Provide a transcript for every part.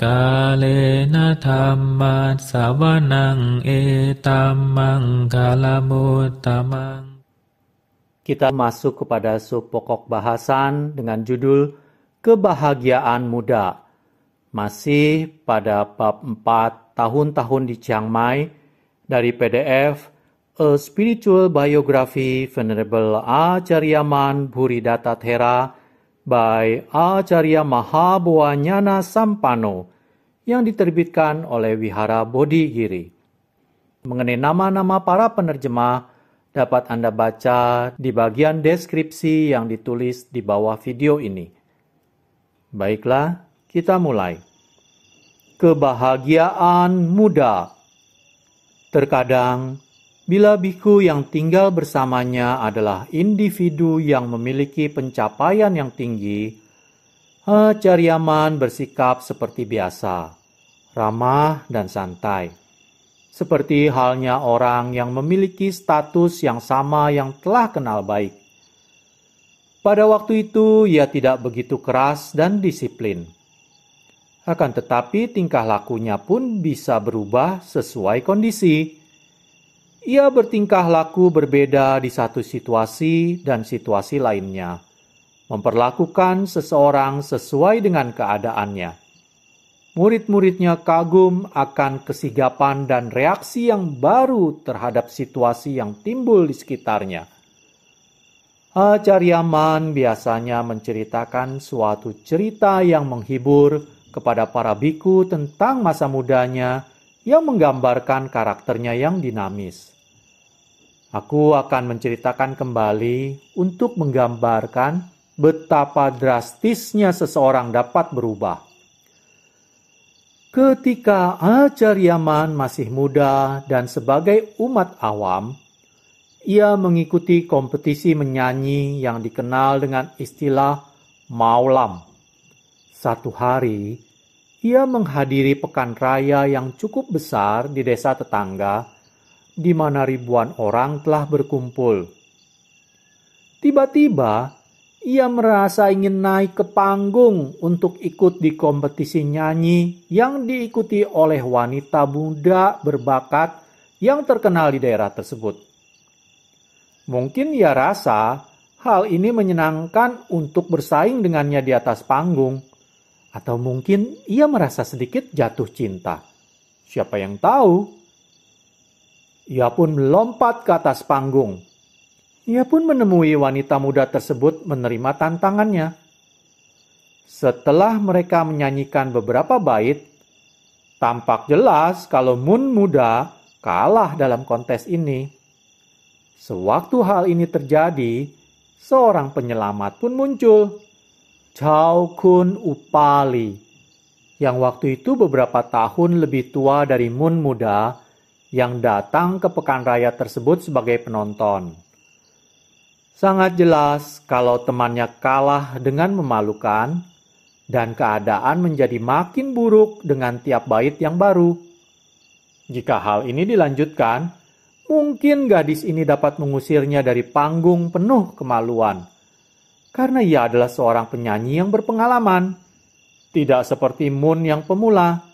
Kalena dhamma sawanang etamang kalamuttamang. Kita masuk kepada sub pokok bahasan dengan judul Kebahagiaan Muda. Masih pada bab 4 tahun-tahun di Chiang Mai dari PDF A Spiritual Biography Venerable Acharyaman Buridatta Thera by Acharya Mahabhuanyana Sampano yang diterbitkan oleh Wihara Bodhi Giri. Mengenai nama-nama para penerjemah dapat Anda baca di bagian deskripsi yang ditulis di bawah video ini. Baiklah, kita mulai. Kebahagiaan muda. Terkadang, bila biku yang tinggal bersamanya adalah individu yang memiliki pencapaian yang tinggi, Acharyaman bersikap seperti biasa, ramah dan santai. Seperti halnya orang yang memiliki status yang sama yang telah kenal baik. Pada waktu itu ia tidak begitu keras dan disiplin. Akan tetapi tingkah lakunya pun bisa berubah sesuai kondisi. Ia bertingkah laku berbeda di satu situasi dan situasi lainnya, memperlakukan seseorang sesuai dengan keadaannya. Murid-muridnya kagum akan kesigapan dan reaksi yang baru terhadap situasi yang timbul di sekitarnya. Acharyaman biasanya menceritakan suatu cerita yang menghibur kepada para biku tentang masa mudanya yang menggambarkan karakternya yang dinamis. Aku akan menceritakan kembali untuk menggambarkan betapa drastisnya seseorang dapat berubah. Ketika Acharyaman masih muda dan sebagai umat awam, ia mengikuti kompetisi menyanyi yang dikenal dengan istilah maulam. Satu hari, ia menghadiri pekan raya yang cukup besar di desa tetangga, di mana ribuan orang telah berkumpul. Tiba-tiba, ia merasa ingin naik ke panggung untuk ikut di kompetisi nyanyi yang diikuti oleh wanita muda berbakat yang terkenal di daerah tersebut. Mungkin ia rasa hal ini menyenangkan untuk bersaing dengannya di atas panggung. Atau mungkin ia merasa sedikit jatuh cinta. Siapa yang tahu? Ia pun melompat ke atas panggung. Ia pun menemui wanita muda tersebut menerima tantangannya. Setelah mereka menyanyikan beberapa bait, tampak jelas kalau Mun muda kalah dalam kontes ini. Sewaktu hal ini terjadi, seorang penyelamat pun muncul, Chow Kun Upali, yang waktu itu beberapa tahun lebih tua dari Mun muda, yang datang ke pekan raya tersebut sebagai penonton. Sangat jelas kalau temannya kalah dengan memalukan dan keadaan menjadi makin buruk dengan tiap bait yang baru. Jika hal ini dilanjutkan, mungkin gadis ini dapat mengusirnya dari panggung penuh kemaluan. Karena ia adalah seorang penyanyi yang berpengalaman, tidak seperti Mun yang pemula.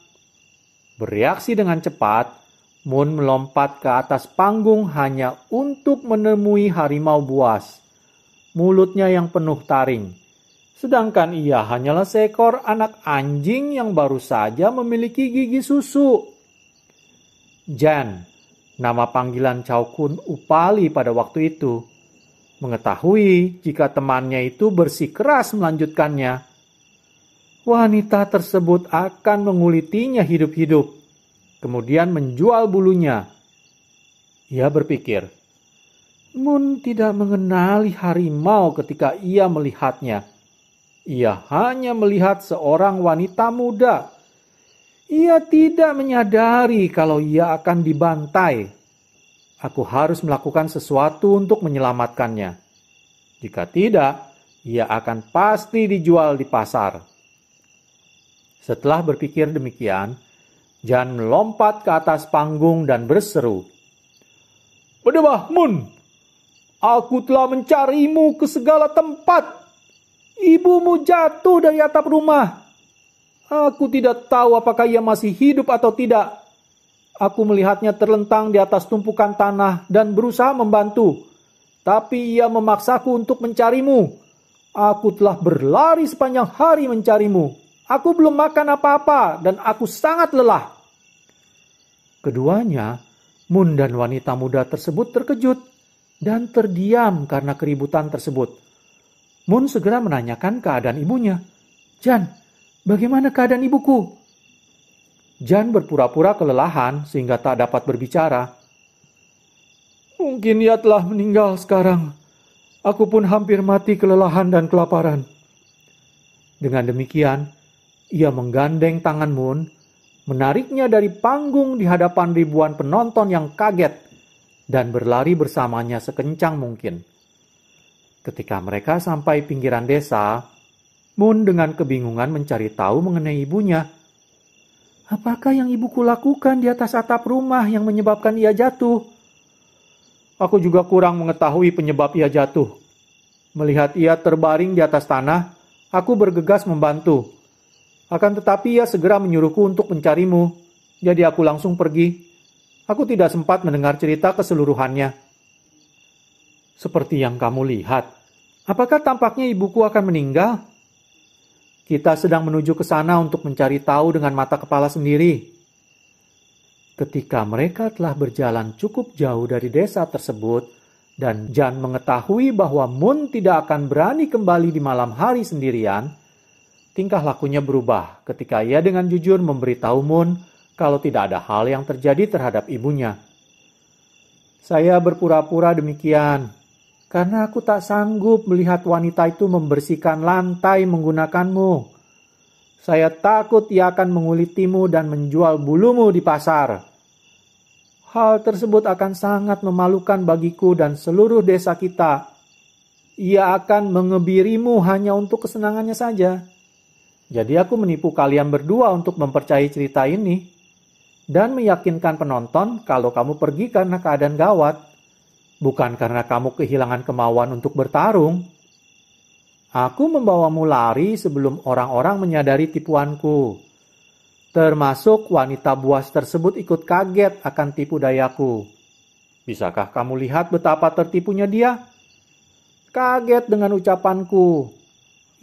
Bereaksi dengan cepat, Mun melompat ke atas panggung hanya untuk menemui harimau buas. Mulutnya yang penuh taring. Sedangkan ia hanyalah seekor anak anjing yang baru saja memiliki gigi susu. Jan, nama panggilan Chow Kun Upali pada waktu itu, mengetahui jika temannya itu bersikeras melanjutkannya. Wanita tersebut akan mengulitinya hidup-hidup, kemudian menjual bulunya. Ia berpikir, Mun tidak mengenali harimau ketika ia melihatnya. Ia hanya melihat seorang wanita muda. Ia tidak menyadari kalau ia akan dibantai. Aku harus melakukan sesuatu untuk menyelamatkannya. Jika tidak, ia akan pasti dijual di pasar. Setelah berpikir demikian, Jan melompat ke atas panggung dan berseru, "Berdebah Mun! Aku telah mencarimu ke segala tempat. Ibumu jatuh dari atap rumah. Aku tidak tahu apakah ia masih hidup atau tidak. Aku melihatnya terlentang di atas tumpukan tanah dan berusaha membantu. Tapi ia memaksaku untuk mencarimu. Aku telah berlari sepanjang hari mencarimu. Aku belum makan apa-apa dan aku sangat lelah. Keduanya, Mun dan wanita muda tersebut terkejut dan terdiam karena keributan tersebut. Mun segera menanyakan keadaan ibunya. Jan, bagaimana keadaan ibuku? Jan berpura-pura kelelahan sehingga tak dapat berbicara. Mungkin ia telah meninggal sekarang. Aku pun hampir mati kelelahan dan kelaparan. Dengan demikian, ia menggandeng tangan Mun, menariknya dari panggung di hadapan ribuan penonton yang kaget, dan berlari bersamanya sekencang mungkin. Ketika mereka sampai pinggiran desa, Mun dengan kebingungan mencari tahu mengenai ibunya. Apakah yang ibuku lakukan di atas atap rumah yang menyebabkan ia jatuh? Aku juga kurang mengetahui penyebab ia jatuh. Melihat ia terbaring di atas tanah, aku bergegas membantu. Akan tetapi ia segera menyuruhku untuk mencarimu, jadi aku langsung pergi. Aku tidak sempat mendengar cerita keseluruhannya. Seperti yang kamu lihat, apakah tampaknya ibuku akan meninggal? Kita sedang menuju ke sana untuk mencari tahu dengan mata kepala sendiri. Ketika mereka telah berjalan cukup jauh dari desa tersebut, dan Jan mengetahui bahwa Mun tidak akan berani kembali di malam hari sendirian, tingkah lakunya berubah ketika ia dengan jujur memberitahu Mun kalau tidak ada hal yang terjadi terhadap ibunya. Saya berpura-pura demikian, karena aku tak sanggup melihat wanita itu membersihkan lantai menggunakanmu. Saya takut ia akan mengulitimu dan menjual bulumu di pasar. Hal tersebut akan sangat memalukan bagiku dan seluruh desa kita. Ia akan mengebirimu hanya untuk kesenangannya saja. Jadi aku menipu kalian berdua untuk mempercayai cerita ini dan meyakinkan penonton kalau kamu pergi karena keadaan gawat, bukan karena kamu kehilangan kemauan untuk bertarung. Aku membawamu lari sebelum orang-orang menyadari tipuanku. Termasuk wanita buas tersebut ikut kaget akan tipu dayaku. Bisakah kamu lihat betapa tertipunya dia? Kaget dengan ucapanku.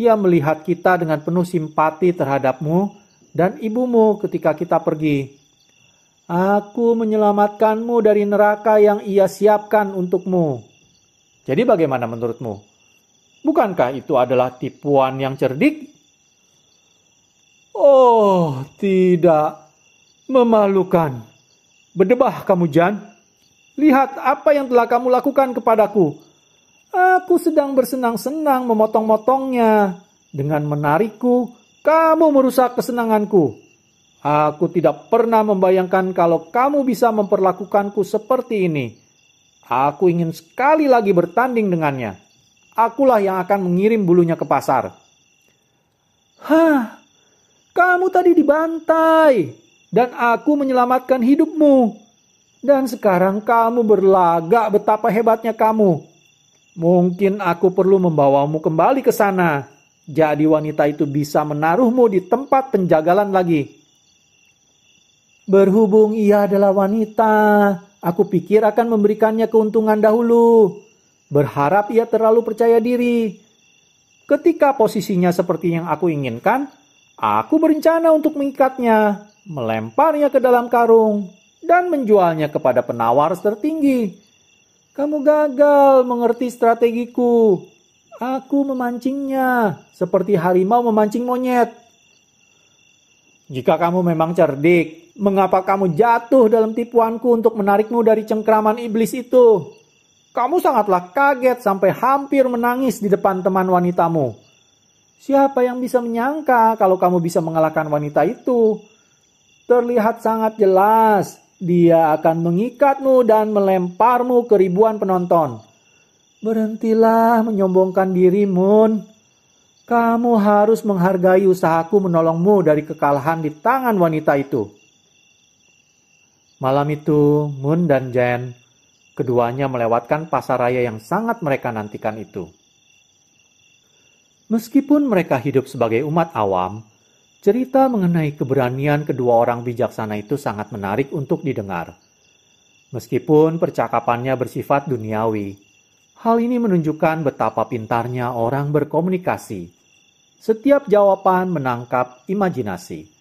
Ia melihat kita dengan penuh simpati terhadapmu dan ibumu ketika kita pergi. Aku menyelamatkanmu dari neraka yang ia siapkan untukmu. Jadi bagaimana menurutmu? Bukankah itu adalah tipuan yang cerdik? Oh, tidak. Memalukan. Berdebah kamu, Jan. Lihat apa yang telah kamu lakukan kepadaku. Aku sedang bersenang-senang memotong-motongnya. Dengan menarikku, kamu merusak kesenanganku. Aku tidak pernah membayangkan kalau kamu bisa memperlakukanku seperti ini. Aku ingin sekali lagi bertanding dengannya. Akulah yang akan mengirim bulunya ke pasar. Hah, kamu tadi dibantai, dan aku menyelamatkan hidupmu. Dan sekarang kamu berlagak betapa hebatnya kamu. Mungkin aku perlu membawamu kembali ke sana. Jadi wanita itu bisa menaruhmu di tempat penjagalan lagi. Berhubung ia adalah wanita, aku pikir akan memberikannya keuntungan dahulu. Berharap ia terlalu percaya diri. Ketika posisinya seperti yang aku inginkan, aku berencana untuk mengikatnya, melemparnya ke dalam karung, dan menjualnya kepada penawar tertinggi. Kamu gagal mengerti strategiku. Aku memancingnya seperti harimau memancing monyet. Jika kamu memang cerdik, mengapa kamu jatuh dalam tipuanku untuk menarikmu dari cengkraman iblis itu? Kamu sangatlah kaget sampai hampir menangis di depan teman wanitamu. Siapa yang bisa menyangka kalau kamu bisa mengalahkan wanita itu? Terlihat sangat jelas. Dia akan mengikatmu dan melemparmu ke ribuan penonton. Berhentilah menyombongkan diri, Mun. Kamu harus menghargai usahaku menolongmu dari kekalahan di tangan wanita itu. Malam itu, Mun dan Jan, keduanya melewatkan pasar raya yang sangat mereka nantikan itu. Meskipun mereka hidup sebagai umat awam, Cerita mengenai keberanian kedua orang bijaksana itu sangat menarik untuk didengar. Meskipun percakapannya bersifat duniawi, hal ini menunjukkan betapa pintarnya orang berkomunikasi. Setiap jawaban menangkap imajinasi.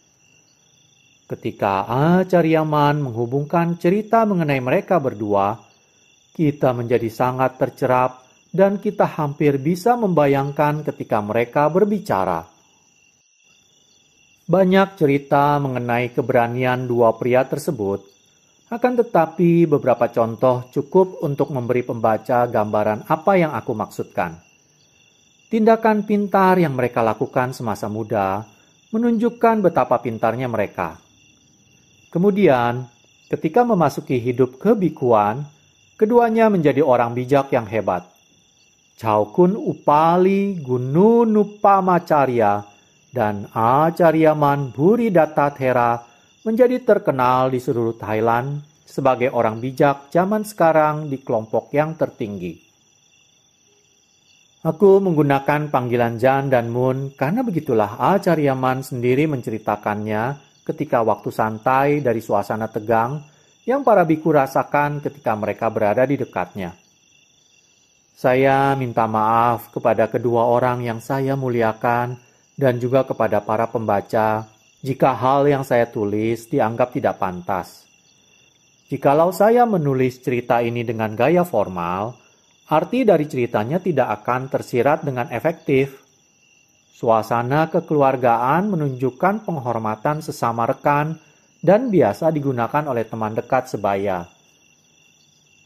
Ketika Acharyaman menghubungkan cerita mengenai mereka berdua, kita menjadi sangat tercerap dan kita hampir bisa membayangkan ketika mereka berbicara. Banyak cerita mengenai keberanian dua pria tersebut, akan tetapi beberapa contoh cukup untuk memberi pembaca gambaran apa yang aku maksudkan. Tindakan pintar yang mereka lakukan semasa muda menunjukkan betapa pintarnya mereka. Kemudian, ketika memasuki hidup kebikuan, keduanya menjadi orang bijak yang hebat. Chaukun Upali Gununupamacarya dan Acharyaman Buridatta Thera menjadi terkenal di seluruh Thailand sebagai orang bijak zaman sekarang di kelompok yang tertinggi. Aku menggunakan panggilan Jan dan Mun karena begitulah Acharyaman sendiri menceritakannya ketika waktu santai dari suasana tegang yang para biku rasakan ketika mereka berada di dekatnya. Saya minta maaf kepada kedua orang yang saya muliakan dan juga kepada para pembaca jika hal yang saya tulis dianggap tidak pantas. Jikalau saya menulis cerita ini dengan gaya formal, arti dari ceritanya tidak akan tersirat dengan efektif. Suasana kekeluargaan menunjukkan penghormatan sesama rekan dan biasa digunakan oleh teman dekat sebaya.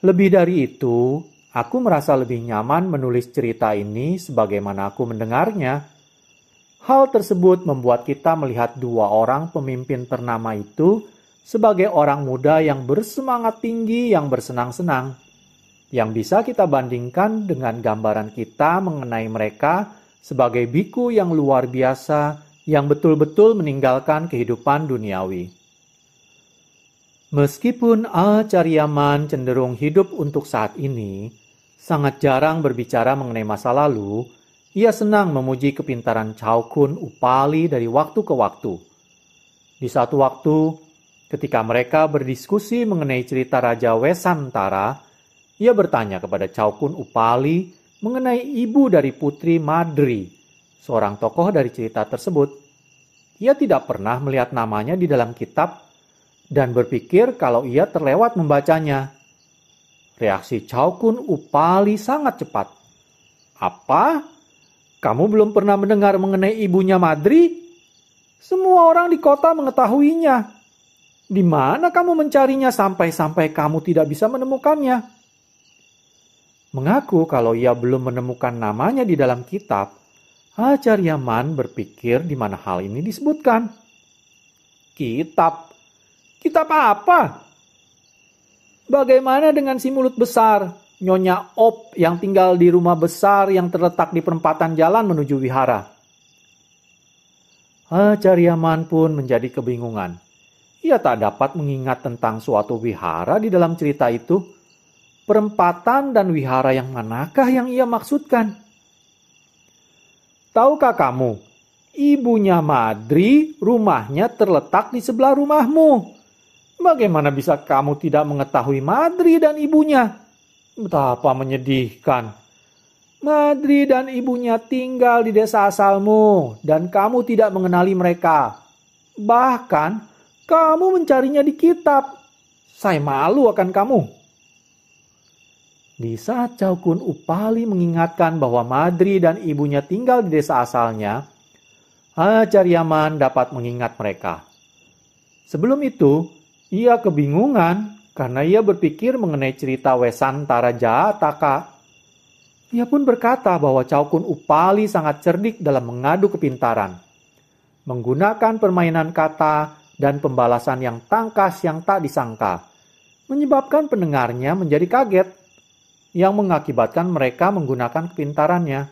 Lebih dari itu, aku merasa lebih nyaman menulis cerita ini sebagaimana aku mendengarnya. Hal tersebut membuat kita melihat dua orang pemimpin ternama itu sebagai orang muda yang bersemangat tinggi yang bersenang-senang, yang bisa kita bandingkan dengan gambaran kita mengenai mereka sebagai biku yang luar biasa yang betul-betul meninggalkan kehidupan duniawi. Meskipun Acharyaman cenderung hidup untuk saat ini, sangat jarang berbicara mengenai masa lalu, ia senang memuji kepintaran Chaukun Upali dari waktu ke waktu. Di satu waktu, ketika mereka berdiskusi mengenai cerita Raja Wesantara, ia bertanya kepada Chaukun Upali mengenai ibu dari Putri Madri, seorang tokoh dari cerita tersebut. Ia tidak pernah melihat namanya di dalam kitab dan berpikir kalau ia terlewat membacanya. Reaksi Chaukun Upali sangat cepat. Apa? Kamu belum pernah mendengar mengenai ibunya Madri? Semua orang di kota mengetahuinya. Di mana kamu mencarinya sampai-sampai kamu tidak bisa menemukannya? Mengaku kalau ia belum menemukan namanya di dalam kitab, Acharyaman berpikir di mana hal ini disebutkan. Kitab? Kitab apa? Bagaimana dengan si mulut besar? Nyonya Op yang tinggal di rumah besar yang terletak di perempatan jalan menuju wihara. Acharyaman pun menjadi kebingungan. Ia tak dapat mengingat tentang suatu wihara di dalam cerita itu. Perempatan dan wihara yang manakah yang ia maksudkan? Tahukah kamu, ibunya Madri rumahnya terletak di sebelah rumahmu. Bagaimana bisa kamu tidak mengetahui Madri dan ibunya? Betapa menyedihkan. Madri dan ibunya tinggal di desa asalmu dan kamu tidak mengenali mereka. Bahkan kamu mencarinya di kitab. Saya malu akan kamu. Di saat Chaukun Upali mengingatkan bahwa Madri dan ibunya tinggal di desa asalnya, Acharyaman dapat mengingat mereka. Sebelum itu, ia kebingungan karena ia berpikir mengenai cerita Wesantara Jataka. Ia pun berkata bahwa Chaukun Upali sangat cerdik dalam mengadu kepintaran, menggunakan permainan kata dan pembalasan yang tangkas yang tak disangka, menyebabkan pendengarnya menjadi kaget, yang mengakibatkan mereka menggunakan kepintarannya.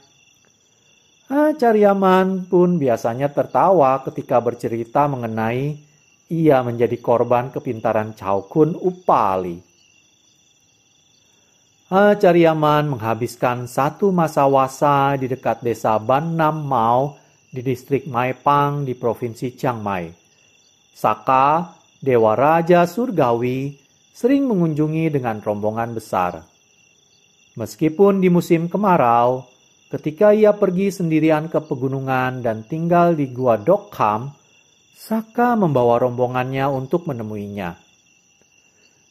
Acharyaman pun biasanya tertawa ketika bercerita mengenai ia menjadi korban kepintaran Chaukun Upali. Acharyaman menghabiskan satu masa wasa di dekat desa Ban Nam Mau di distrik Maipang di Provinsi Chiang Mai. Saka, dewa raja surgawi, sering mengunjungi dengan rombongan besar. Meskipun di musim kemarau, ketika ia pergi sendirian ke pegunungan dan tinggal di Gua Dokham, Saka membawa rombongannya untuk menemuinya.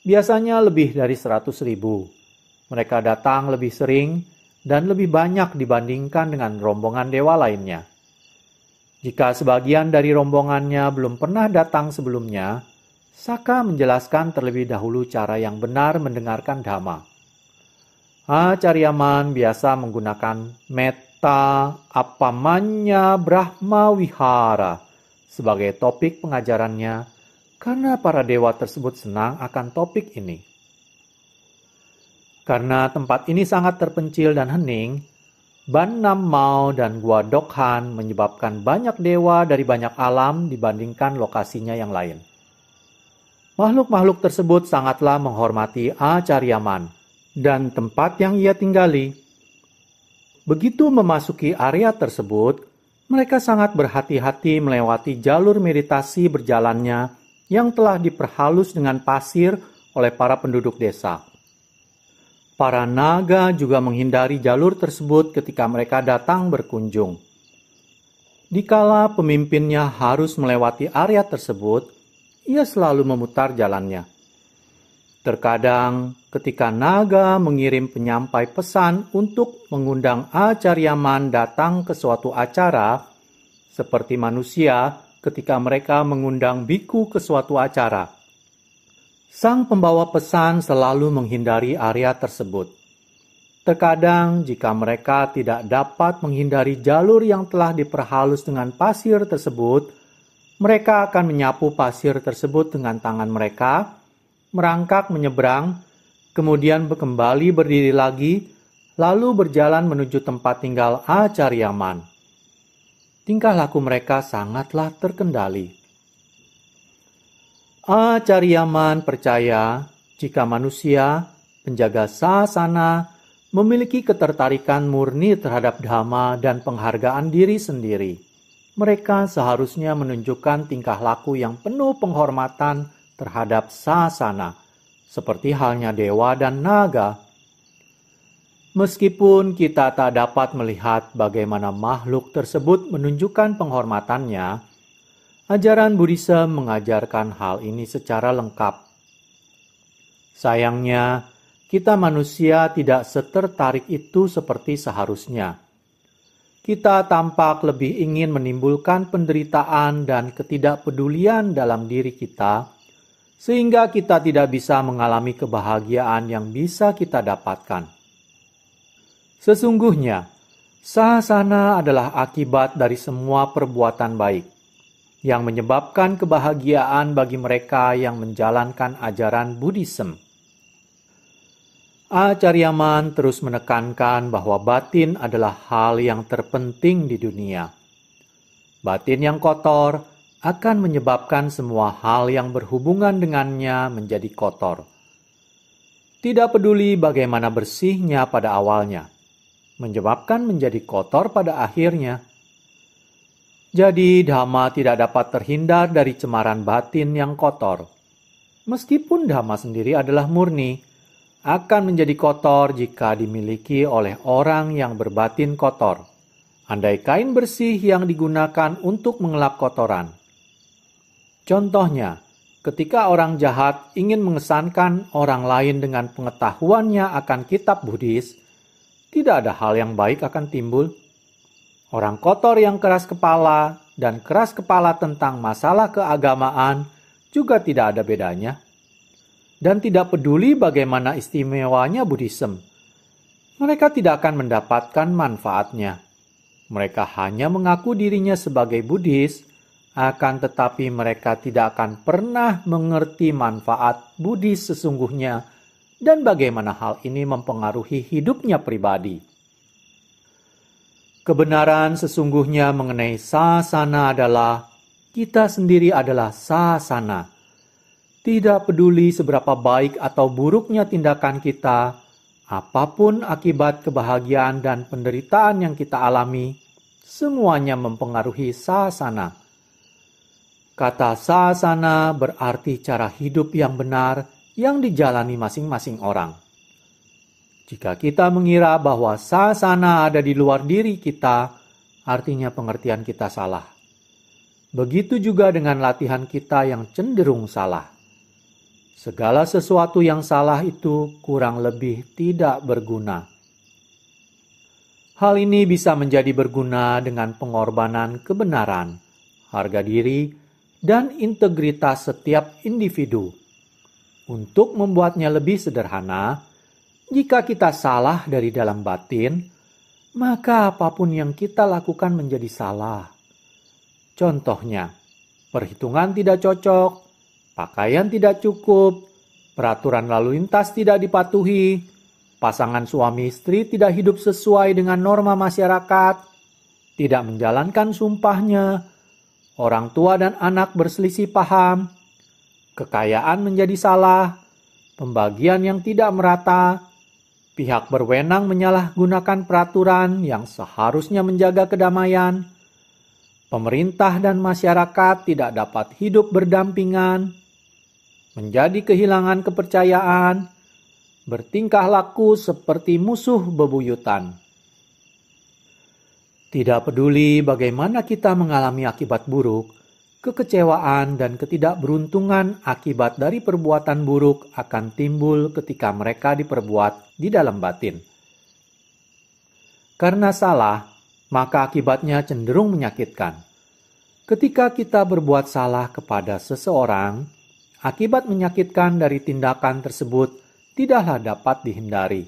Biasanya lebih dari 100.000. Mereka datang lebih sering dan lebih banyak dibandingkan dengan rombongan dewa lainnya. Jika sebagian dari rombongannya belum pernah datang sebelumnya, Saka menjelaskan terlebih dahulu cara yang benar mendengarkan Dhamma. Acariaman biasa menggunakan Metta Appamanya Brahma Wihara sebagai topik pengajarannya karena para dewa tersebut senang akan topik ini. Karena tempat ini sangat terpencil dan hening, Ban Nam Mao dan Gua Dokhan menyebabkan banyak dewa dari banyak alam dibandingkan lokasinya yang lain. Makhluk-makhluk tersebut sangatlah menghormati Acariaman dan tempat yang ia tinggali. Begitu memasuki area tersebut, mereka sangat berhati-hati melewati jalur meditasi berjalannya yang telah diperhalus dengan pasir oleh para penduduk desa. Para naga juga menghindari jalur tersebut ketika mereka datang berkunjung. Dikala pemimpinnya harus melewati area tersebut, ia selalu memutar jalannya. Terkadang ketika naga mengirim penyampai pesan untuk mengundang Acariaman datang ke suatu acara, seperti manusia ketika mereka mengundang biku ke suatu acara. Sang pembawa pesan selalu menghindari area tersebut. Terkadang jika mereka tidak dapat menghindari jalur yang telah diperhalus dengan pasir tersebut, mereka akan menyapu pasir tersebut dengan tangan mereka, merangkak menyeberang, kemudian kembali berdiri lagi, lalu berjalan menuju tempat tinggal Acariaman. Tingkah laku mereka sangatlah terkendali. Acariaman percaya jika manusia, penjaga sasana, memiliki ketertarikan murni terhadap Dhamma dan penghargaan diri sendiri, mereka seharusnya menunjukkan tingkah laku yang penuh penghormatan terhadap sasana, seperti halnya dewa dan naga. Meskipun kita tak dapat melihat bagaimana makhluk tersebut menunjukkan penghormatannya, ajaran Buddhisme mengajarkan hal ini secara lengkap. Sayangnya, kita manusia tidak setertarik itu seperti seharusnya. Kita tampak lebih ingin menimbulkan penderitaan dan ketidakpedulian dalam diri kita, sehingga kita tidak bisa mengalami kebahagiaan yang bisa kita dapatkan. Sesungguhnya, sasana adalah akibat dari semua perbuatan baik, yang menyebabkan kebahagiaan bagi mereka yang menjalankan ajaran Buddhisme. Acariaman terus menekankan bahwa batin adalah hal yang terpenting di dunia. Batin yang kotor akan menyebabkan semua hal yang berhubungan dengannya menjadi kotor. Tidak peduli bagaimana bersihnya pada awalnya, menyebabkan menjadi kotor pada akhirnya. Jadi Dhamma tidak dapat terhindar dari cemaran batin yang kotor. Meskipun Dhamma sendiri adalah murni, akan menjadi kotor jika dimiliki oleh orang yang berbatin kotor. Andai kain bersih yang digunakan untuk mengelap kotoran. Contohnya, ketika orang jahat ingin mengesankan orang lain dengan pengetahuannya akan kitab Buddhis, tidak ada hal yang baik akan timbul. Orang kotor yang keras kepala dan keras kepala tentang masalah keagamaan juga tidak ada bedanya. Dan tidak peduli bagaimana istimewanya Buddhisme, mereka tidak akan mendapatkan manfaatnya. Mereka hanya mengaku dirinya sebagai Buddhis, akan tetapi mereka tidak akan pernah mengerti manfaat Buddhis sesungguhnya dan bagaimana hal ini mempengaruhi hidupnya pribadi. Kebenaran sesungguhnya mengenai sasana adalah kita sendiri adalah sasana. Tidak peduli seberapa baik atau buruknya tindakan kita, apapun akibat kebahagiaan dan penderitaan yang kita alami, semuanya mempengaruhi sasana. Kata sasana berarti cara hidup yang benar yang dijalani masing-masing orang. Jika kita mengira bahwa sasana ada di luar diri kita, artinya pengertian kita salah. Begitu juga dengan latihan kita yang cenderung salah. Segala sesuatu yang salah itu kurang lebih tidak berguna. Hal ini bisa menjadi berguna dengan pengorbanan kebenaran, harga diri, dan integritas setiap individu. Untuk membuatnya lebih sederhana, jika kita salah dari dalam batin, maka apapun yang kita lakukan menjadi salah. Contohnya, perhitungan tidak cocok, pakaian tidak cukup, peraturan lalu lintas tidak dipatuhi, pasangan suami istri tidak hidup sesuai dengan norma masyarakat, tidak menjalankan sumpahnya, orang tua dan anak berselisih paham, kekayaan menjadi salah, pembagian yang tidak merata, pihak berwenang menyalahgunakan peraturan yang seharusnya menjaga kedamaian, pemerintah dan masyarakat tidak dapat hidup berdampingan, menjadi kehilangan kepercayaan, bertingkah laku seperti musuh bebuyutan. Tidak peduli bagaimana kita mengalami akibat buruk, kekecewaan dan ketidakberuntungan akibat dari perbuatan buruk akan timbul ketika mereka diperbuat di dalam batin. Karena salah, maka akibatnya cenderung menyakitkan. Ketika kita berbuat salah kepada seseorang, akibat menyakitkan dari tindakan tersebut tidaklah dapat dihindari.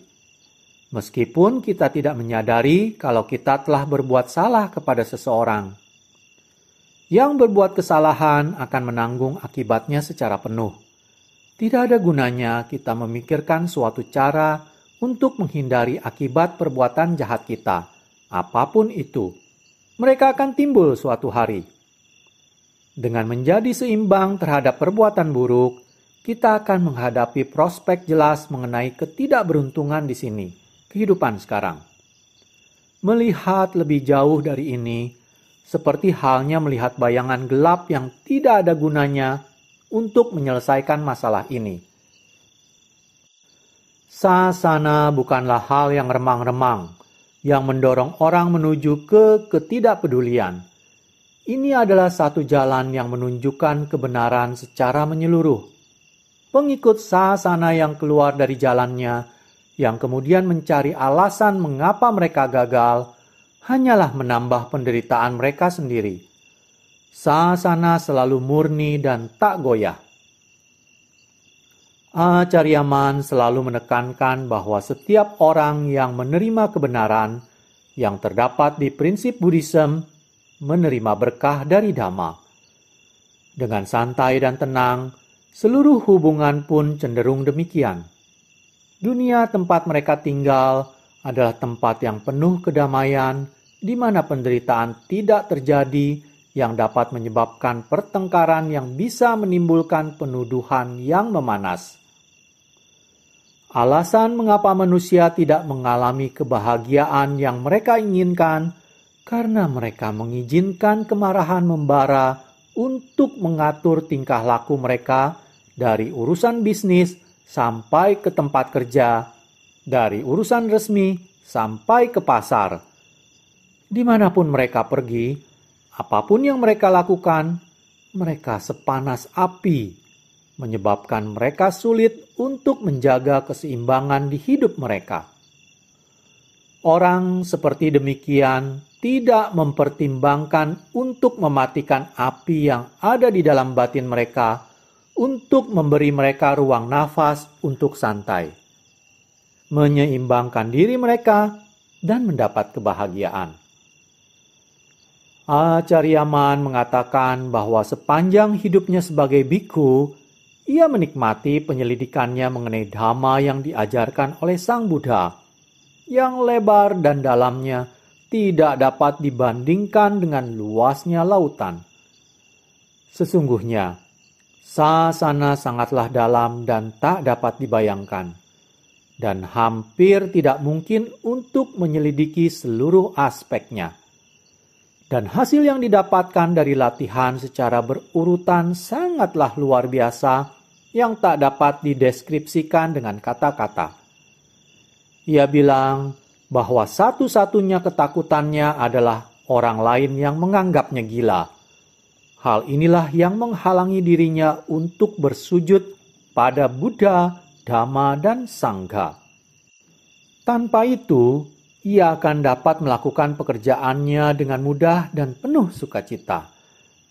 Meskipun kita tidak menyadari kalau kita telah berbuat salah kepada seseorang. Yang berbuat kesalahan akan menanggung akibatnya secara penuh. Tidak ada gunanya kita memikirkan suatu cara untuk menghindari akibat perbuatan jahat kita. Apapun itu, mereka akan timbul suatu hari. Dengan menjadi seimbang terhadap perbuatan buruk, kita akan menghadapi prospek jelas mengenai ketidakberuntungan di sini, kehidupan sekarang. Melihat lebih jauh dari ini, seperti halnya melihat bayangan gelap yang tidak ada gunanya untuk menyelesaikan masalah ini. Sasana bukanlah hal yang remang-remang, yang mendorong orang menuju ke ketidakpedulian. Ini adalah satu jalan yang menunjukkan kebenaran secara menyeluruh. Pengikut sasana yang keluar dari jalannya, yang kemudian mencari alasan mengapa mereka gagal, hanyalah menambah penderitaan mereka sendiri. Sasana selalu murni dan tak goyah. Acharyaman selalu menekankan bahwa setiap orang yang menerima kebenaran yang terdapat di prinsip Buddhism menerima berkah dari Dhamma. Dengan santai dan tenang, seluruh hubungan pun cenderung demikian. Dunia tempat mereka tinggal adalah tempat yang penuh kedamaian, di mana penderitaan tidak terjadi yang dapat menyebabkan pertengkaran yang bisa menimbulkan penuduhan yang memanas. Alasan mengapa manusia tidak mengalami kebahagiaan yang mereka inginkan, karena mereka mengizinkan kemarahan membara untuk mengatur tingkah laku mereka dari urusan bisnis sampai ke tempat kerja, dari urusan resmi sampai ke pasar. Dimanapun mereka pergi, apapun yang mereka lakukan, mereka sepanas api, menyebabkan mereka sulit untuk menjaga keseimbangan di hidup mereka. Orang seperti demikian tidak mempertimbangkan untuk mematikan api yang ada di dalam batin mereka, untuk memberi mereka ruang nafas untuk santai, menyeimbangkan diri mereka, dan mendapat kebahagiaan. Acharyaman mengatakan bahwa sepanjang hidupnya sebagai bhikkhu, ia menikmati penyelidikannya mengenai Dhamma yang diajarkan oleh Sang Buddha, yang lebar dan dalamnya tidak dapat dibandingkan dengan luasnya lautan. Sesungguhnya, sasana sangatlah dalam dan tak dapat dibayangkan, dan hampir tidak mungkin untuk menyelidiki seluruh aspeknya. Dan hasil yang didapatkan dari latihan secara berurutan sangatlah luar biasa yang tak dapat dideskripsikan dengan kata-kata. Ia bilang bahwa satu-satunya ketakutannya adalah orang lain yang menganggapnya gila. Hal inilah yang menghalangi dirinya untuk bersujud pada Buddha, Dhamma, dan Sangha. Tanpa itu, ia akan dapat melakukan pekerjaannya dengan mudah dan penuh sukacita,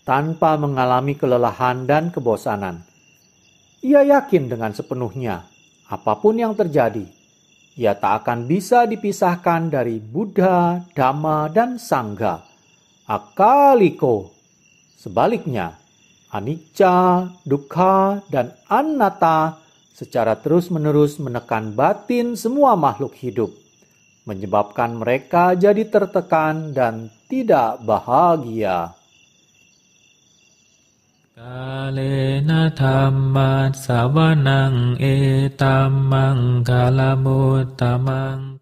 tanpa mengalami kelelahan dan kebosanan. Ia yakin dengan sepenuhnya, apapun yang terjadi, ia tak akan bisa dipisahkan dari Buddha, Dhamma, dan Sangha. Akaliko. Sebaliknya, anicca, dukkha, dan anatta secara terus-menerus menekan batin semua makhluk hidup, menyebabkan mereka jadi tertekan dan tidak bahagia. Kalena dhamma savanang etammang kalamuttamang